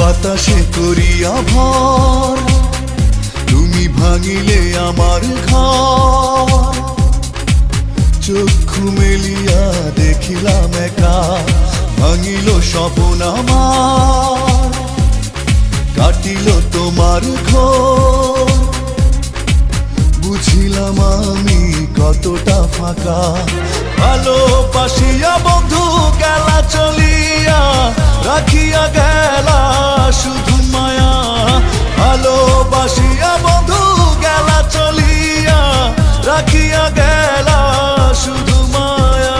বাতাসে করিয়া ভর, তুমি ভাঙিলে আমার ঘর। চক্ষু মেলিয়া দেখিলাম একা, ভাঙিল স্বপন আমার। কাটিল তোমার ঘোর, বুঝিলাম আমি কতটা ফাঁকা। ভালোবাসিয়া বন্ধু গেলা চলিয়া, রাখিয়া গেলা শুধু মায়া। ভালোবাসিয়া বন্ধু গেলা চলিয়া, রাখিয়া গেলা শুধু মায়া।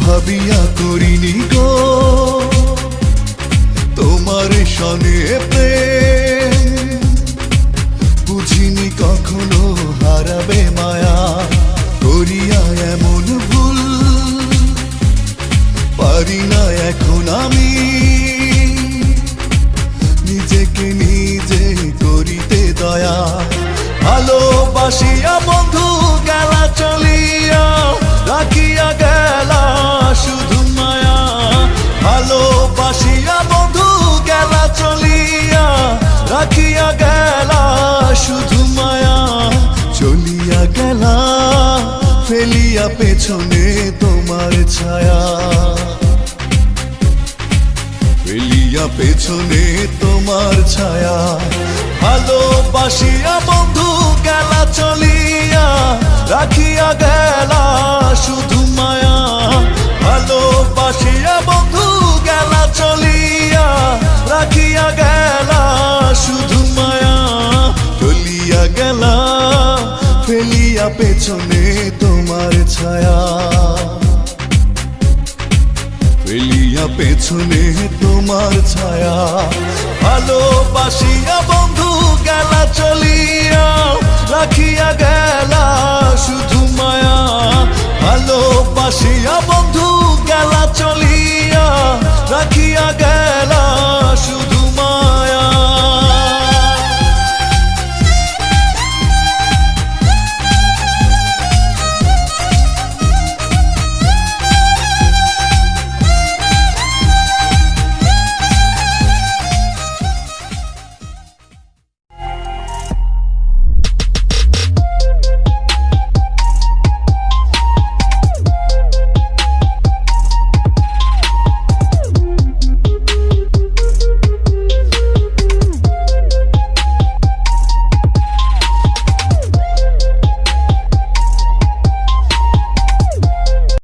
ভাবিয়া করিনি গো তোমার সনে প্রেম, বুঝিনি কখনো হারাবে মায়া। করিয়া এমন ভুল পারি না এখন আমি, নিজেকে নিজে করিতে দয়া। ভালোবাসিয়া বন্ধু গেলা চলিয়া, রাখিয়া গেলা শুধু মায়া। ভালোবাসিয়া বন্ধু গেলা চলিয়া, রাখিয়া গেলা শুধু মায়া। চলিয়া গেলা ফেলিয়া পেছনে তোমার ছায়া, ফেলিয়া পেছনে তোমার ছায়া। ভালোবাসিয়া বন্ধু গেলা চলিয়া, রাখিয়া গেলা শুধু মায়া। ভালোবাসিয়া বন্ধু গেলা চলিয়া, রাখিয়া গেলা শুধু মায়া। চলিয়া গেলা ফেলিয়া পেছনে তোমার ছায়া, ফেলিয়া পেছনে তোমার ছায়া। ভালোবাসিয়া বন্ধু গেলা চলিয়া, রাখিয়া গেলা শুধু মায়া। ভালোবাসিয়া বন্ধু গেলা